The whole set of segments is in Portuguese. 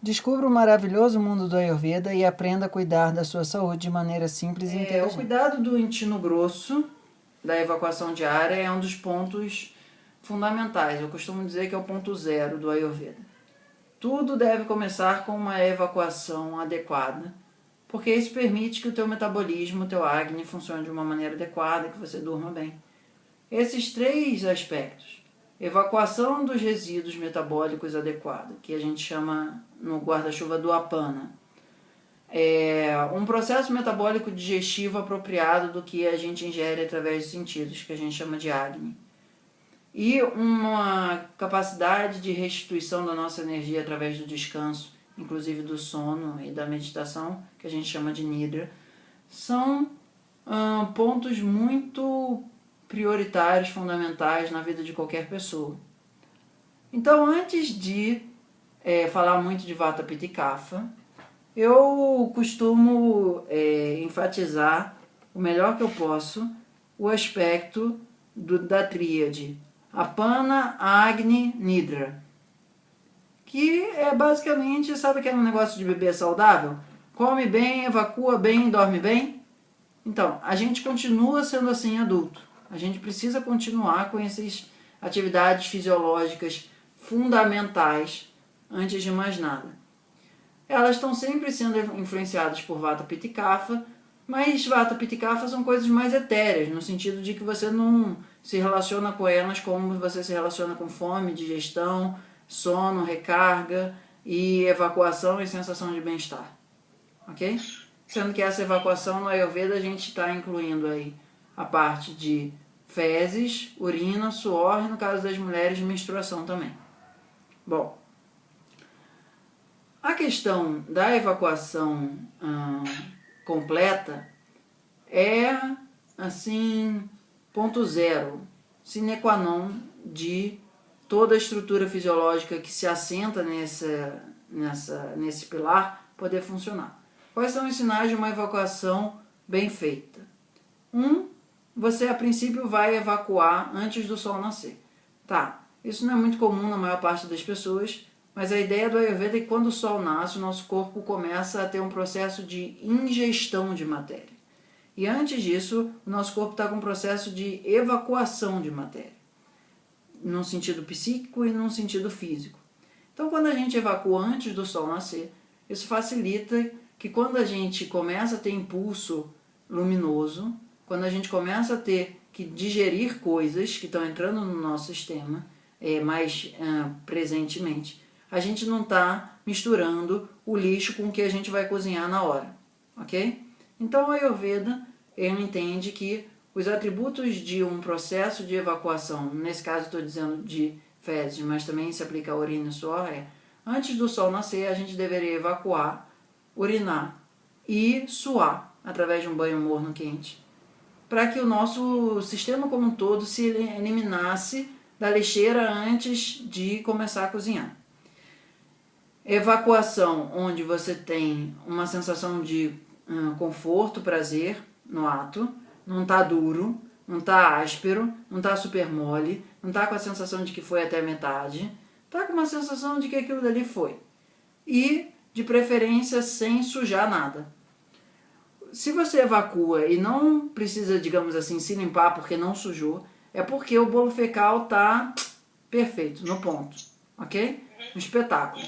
Descubra o maravilhoso mundo do Ayurveda e aprenda a cuidar da sua saúde de maneira simples e inteligente. O cuidado do intestino grosso, da evacuação diária, é um dos pontos fundamentais. Eu costumo dizer que é o ponto zero do Ayurveda. Tudo deve começar com uma evacuação adequada, porque isso permite que o teu metabolismo, o teu Agni, funcione de uma maneira adequada, que você durma bem. Esses três aspectos, evacuação dos resíduos metabólicos adequada, que a gente chama no guarda-chuva do Apana, um processo metabólico digestivo apropriado do que a gente ingere através dos sentidos, que a gente chama de Agni, e uma capacidade de restituição da nossa energia através do descanso, inclusive do sono e da meditação, que a gente chama de Nidra, são pontos muito prioritários, fundamentais na vida de qualquer pessoa. Então, antes de falar muito de Vata, Pitta e Kapha, eu costumo enfatizar o melhor que eu posso o aspecto da tríade Apana, Agni, Nidra, que é basicamente, sabe aquele negócio de bebê saudável? Come bem, evacua bem, dorme bem? Então, a gente continua sendo assim adulto. A gente precisa continuar com essas atividades fisiológicas fundamentais antes de mais nada. Elas estão sempre sendo influenciadas por Vata, Pitta e Kapha, mas Vata, Pitta e Kapha são coisas mais etéreas, no sentido de que você não se relaciona com elas como você se relaciona com fome, digestão, sono, recarga e evacuação e sensação de bem-estar. Ok? Sendo que essa evacuação no Ayurveda a gente está incluindo aí a parte de fezes, urina, suor e no caso das mulheres, menstruação também. Bom, a questão da evacuação completa é, assim, ponto zero, sine qua non de toda a estrutura fisiológica que se assenta nesse pilar poder funcionar. Quais são os sinais de uma evacuação bem feita? Você a princípio vai evacuar antes do sol nascer. Tá, isso não é muito comum na maior parte das pessoas, mas a ideia do Ayurveda é que quando o sol nasce, o nosso corpo começa a ter um processo de ingestão de matéria. E antes disso, o nosso corpo está com um processo de evacuação de matéria, num sentido psíquico e num sentido físico. Então, quando a gente evacua antes do sol nascer, isso facilita que quando a gente começa a ter impulso luminoso, quando a gente começa a ter que digerir coisas que estão entrando no nosso sistema mais presentemente, a gente não está misturando o lixo com o que a gente vai cozinhar na hora, ok? Então, a Ayurveda, ele entende que os atributos de um processo de evacuação, nesse caso estou dizendo de fezes, mas também se aplica a urina e suor, antes do sol nascer, a gente deveria evacuar, urinar e suar através de um banho morno quente, para que o nosso sistema como um todo se eliminasse da lixeira antes de começar a cozinhar. Evacuação, onde você tem uma sensação de conforto, prazer no ato, não está duro, não está áspero, não está super mole, não está com a sensação de que foi até metade, está com uma sensação de que aquilo dali foi. E, de preferência, sem sujar nada. Se você evacua e não precisa, digamos assim, se limpar porque não sujou, é porque o bolo fecal está perfeito, no ponto, ok? Um espetáculo.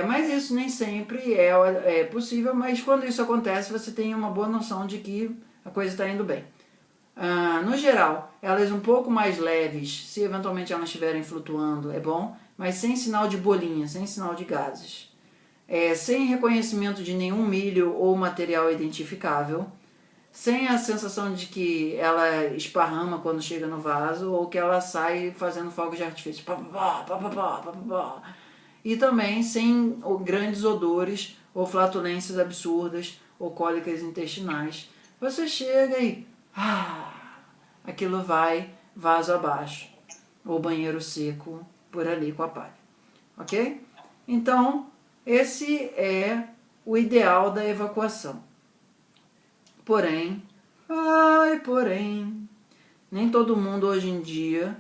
Mas isso nem sempre é possível, mas quando isso acontece, você tem uma boa noção de que a coisa está indo bem. No geral, elas um pouco mais leves, se eventualmente elas estiverem flutuando, é bom, mas sem sinal de bolinha, sem sinal de gases. Sem reconhecimento de nenhum milho ou material identificável, sem a sensação de que ela esparrama quando chega no vaso ou que ela sai fazendo fogos de artifício. E também sem grandes odores ou flatulências absurdas ou cólicas intestinais. Você chega e aquilo vai vaso abaixo ou banheiro seco por ali com a palha. Ok? Então, esse é o ideal da evacuação. Porém, nem todo mundo hoje em dia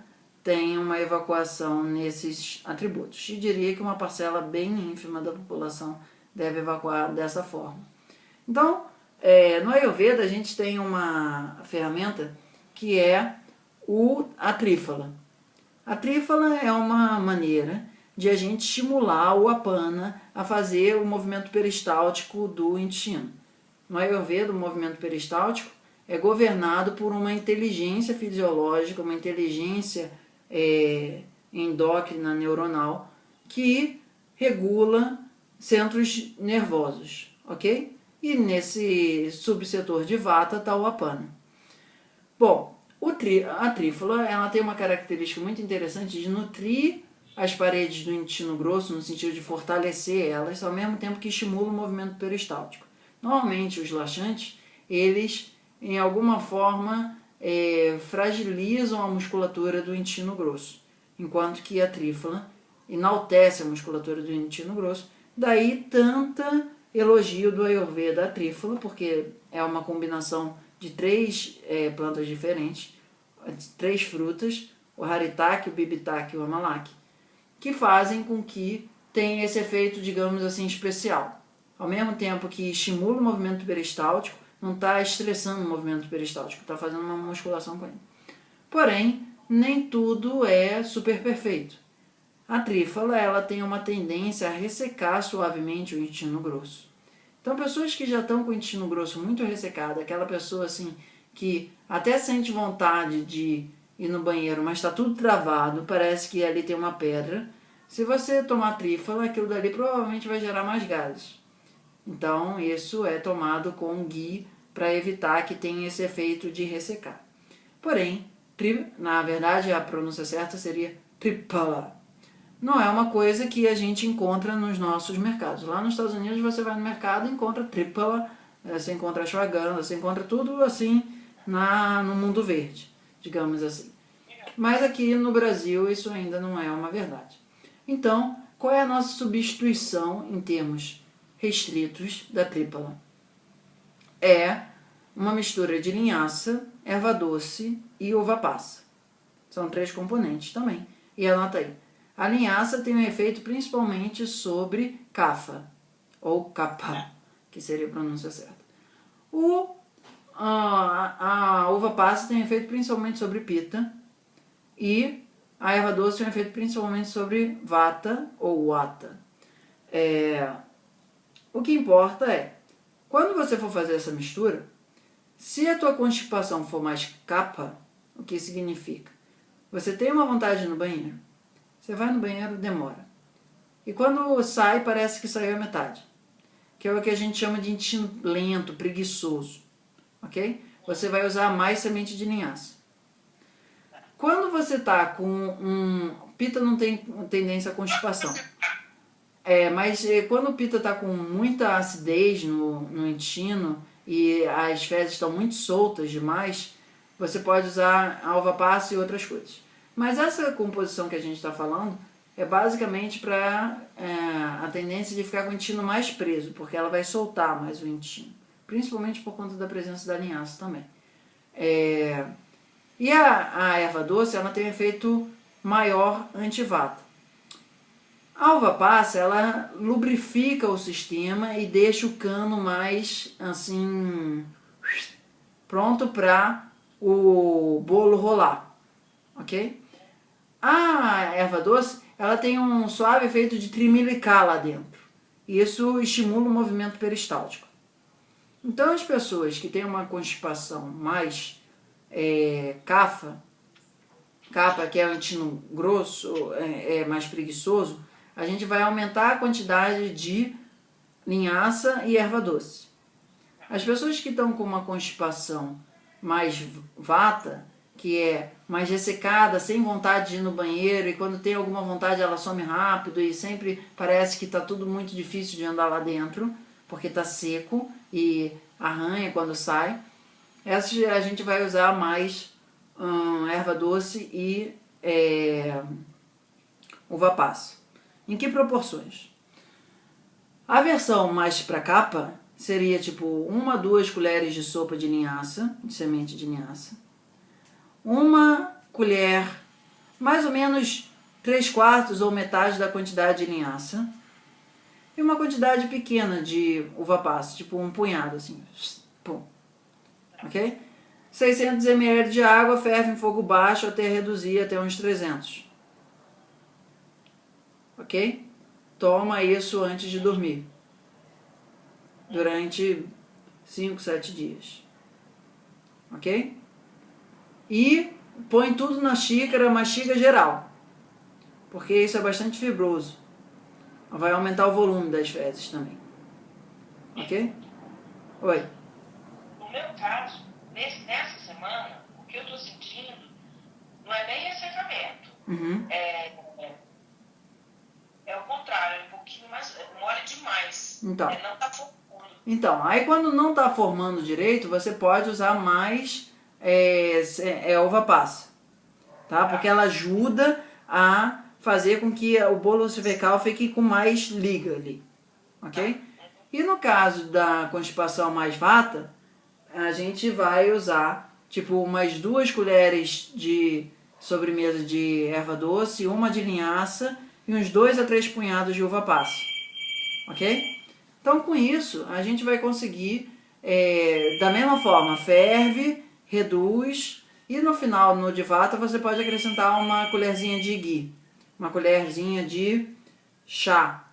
tem uma evacuação nesses atributos. E diria que uma parcela bem ínfima da população deve evacuar dessa forma. Então, no Ayurveda a gente tem uma ferramenta que é a trífala. A trífala é uma maneira de a gente estimular o apana a fazer o movimento peristáltico do intestino. No Ayurveda, o movimento peristáltico é governado por uma inteligência fisiológica, uma inteligência endócrina neuronal que regula centros nervosos, ok? E nesse subsetor de vata está o apana. Bom, a trífala ela tem uma característica muito interessante de nutrir as paredes do intestino grosso no sentido de fortalecer elas, ao mesmo tempo que estimula o movimento peristáltico. Normalmente os laxantes, eles em alguma forma fragilizam a musculatura do intestino grosso, enquanto que a trífala enaltece a musculatura do intestino grosso. Daí tanta elogio do Ayurveda à trífala, porque é uma combinação de 3 plantas diferentes, 3 frutas, o haritaki, o bibitaki e o amalaki, que fazem com que tenha esse efeito, digamos assim, especial. Ao mesmo tempo que estimula o movimento peristáltico, não está estressando o movimento peristáltico, está fazendo uma musculação com ele. Porém, nem tudo é super perfeito. A trífala ela tem uma tendência a ressecar suavemente o intestino grosso. Então, pessoas que já estão com o intestino grosso muito ressecado, aquela pessoa assim que até sente vontade de ir no banheiro, mas está tudo travado, parece que ali tem uma pedra. Se você tomar trífala, aquilo dali provavelmente vai gerar mais gases. Então, isso é tomado com ghee para evitar que tenha esse efeito de ressecar. Porém, na verdade, a pronúncia certa seria tripala. Não é uma coisa que a gente encontra nos nossos mercados. Lá nos Estados Unidos, você vai no mercado e encontra tripala, você encontra ashwagandha, você encontra tudo assim no mundo verde, digamos assim. Mas aqui no Brasil, isso ainda não é uma verdade. Então, qual é a nossa substituição em termos restritos da trípala? É uma mistura de linhaça, erva doce e uva passa. São 3 componentes também. E anota aí. A linhaça tem um efeito principalmente sobre kapha, ou kapha, que seria a pronúncia certa. A uva passa tem um efeito principalmente sobre pitta, e a erva doce tem um efeito principalmente sobre vata ou wata. O que importa é, quando você for fazer essa mistura, se a tua constipação for mais kapha, o que significa? Você tem uma vontade no banheiro, você vai no banheiro, demora. E quando sai, parece que saiu a metade, que é o que a gente chama de intestino lento, preguiçoso, ok? Você vai usar mais semente de linhaça. Quando você está com Pitta não tem tendência à constipação. Mas quando o Pitta está com muita acidez no intestino e as fezes estão muito soltas demais, você pode usar a uva passa e outras coisas. Mas essa composição que a gente está falando é basicamente para a tendência de ficar com o intestino mais preso, porque ela vai soltar mais o intestino, principalmente por conta da presença da linhaça também. E a erva doce ela tem um efeito maior anti-vata. A uva passa, ela lubrifica o sistema e deixa o cano mais, assim, pronto para o bolo rolar, ok? A erva doce, ela tem um suave efeito de trimilicar lá dentro. E isso estimula o movimento peristáltico. Então, as pessoas que têm uma constipação mais kapha, que é o intestino grosso, mais preguiçoso, a gente vai aumentar a quantidade de linhaça e erva doce. As pessoas que estão com uma constipação mais vata, que é mais ressecada, sem vontade de ir no banheiro, e quando tem alguma vontade ela some rápido e sempre parece que está tudo muito difícil de andar lá dentro, porque está seco e arranha quando sai. Essas a gente vai usar mais erva doce e uva passa. Em que proporções? A versão mais para capa seria tipo 1 a 2 colheres de sopa de linhaça, de semente de linhaça, 1 colher mais ou menos 3/4 ou metade da quantidade de linhaça e uma quantidade pequena de uva passa, tipo um punhado assim, pum, ok? 600 ml de água, ferve em fogo baixo até reduzir até uns 300, ok? Toma isso antes de dormir, durante 5, 7 dias, ok? E põe tudo na xícara, mastiga geral, porque isso é bastante fibroso. Vai aumentar o volume das fezes também. Ok? Oi. No meu caso, nessa semana, o que eu estou sentindo não é nem ressecamento. É o contrário, é um pouquinho mais, mole demais. Então, não está formando. Então, aí quando não está formando direito, você pode usar mais uva passa, tá? Porque ela ajuda a fazer com que o bolo cervical fique com mais liga ali, ok? E no caso da constipação mais vata, a gente vai usar tipo umas 2 colheres de sobremesa de erva doce, uma de linhaça e uns 2 a 3 punhados de uva passa, ok? Então com isso a gente vai conseguir, da mesma forma, ferve, reduz e no final, no de vata, você pode acrescentar uma colherzinha de ghee, uma colherzinha de chá,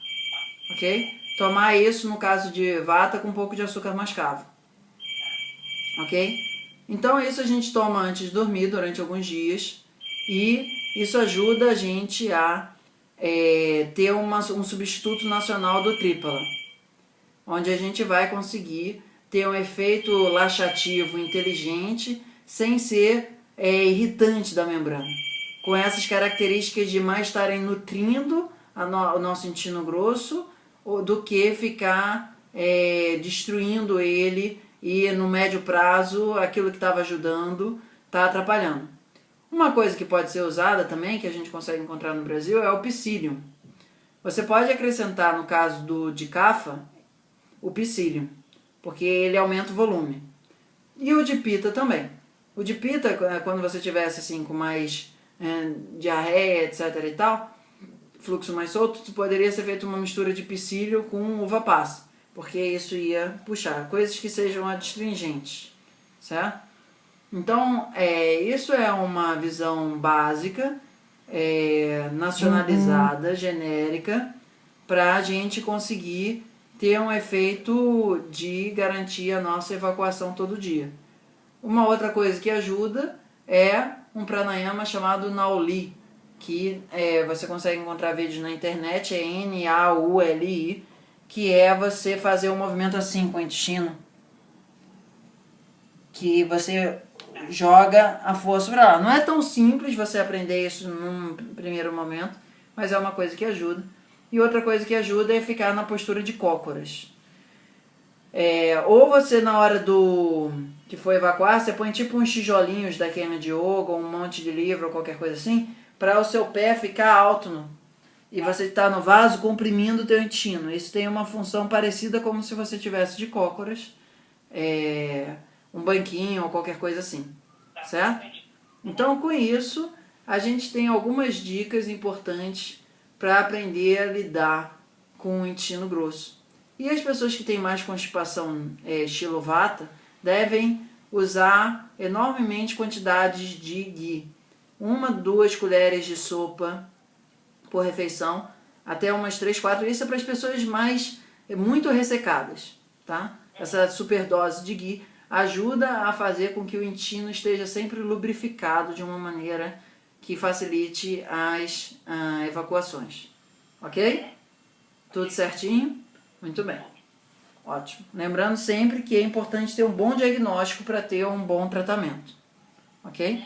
ok? Tomar isso no caso de vata com um pouco de açúcar mascavo, ok? Então isso a gente toma antes de dormir durante alguns dias e isso ajuda a gente a ter um substituto nacional do trípala, onde a gente vai conseguir ter um efeito laxativo inteligente sem ser irritante da membrana, com essas características de mais estarem nutrindo o nosso intestino grosso do que ficar destruindo ele e no médio prazo aquilo que estava ajudando está atrapalhando. Uma coisa que pode ser usada também, que a gente consegue encontrar no Brasil, é o psyllium. Você pode acrescentar, no caso de cafa, o psyllium, porque ele aumenta o volume. E o de pita também. O de pita, quando você tivesse assim com mais diarreia, etc e tal, fluxo mais solto, poderia ser feito uma mistura de psyllium com uva passa, porque isso ia puxar coisas que sejam adstringentes, certo? Então, isso é uma visão básica, nacionalizada, genérica, para a gente conseguir ter um efeito de garantir a nossa evacuação todo dia. Uma outra coisa que ajuda é um pranayama chamado Nauli, que você consegue encontrar vídeos na internet, é Nauli, que é você fazer um movimento assim com o intestino, que você joga a força para lá. Não é tão simples você aprender isso num primeiro momento, mas é uma coisa que ajuda. E outra coisa que ajuda é ficar na postura de cócoras. Ou você, na hora que for evacuar, você põe tipo uns tijolinhos da queima de yoga, ou um monte de livro, ou qualquer coisa assim, para o seu pé ficar alto. E você está no vaso comprimindo o teu intestino. Isso tem uma função parecida como se você tivesse de cócoras, um banquinho ou qualquer coisa assim, certo? Então, com isso, a gente tem algumas dicas importantes para aprender a lidar com o intestino grosso. E as pessoas que têm mais constipação estilo vata devem usar enormemente quantidades de ghee. 1, 2 colheres de sopa por refeição, até umas 3, 4. Isso é para as pessoas muito ressecadas, tá? Essa superdose de ghee ajuda a fazer com que o intestino esteja sempre lubrificado de uma maneira que facilite as evacuações. Ok? Tudo certinho? Muito bem. Ótimo. Lembrando sempre que é importante ter um bom diagnóstico para ter um bom tratamento. Ok?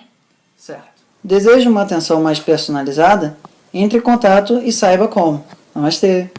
Certo. Deseja uma atenção mais personalizada? Entre em contato e saiba como. Namastê!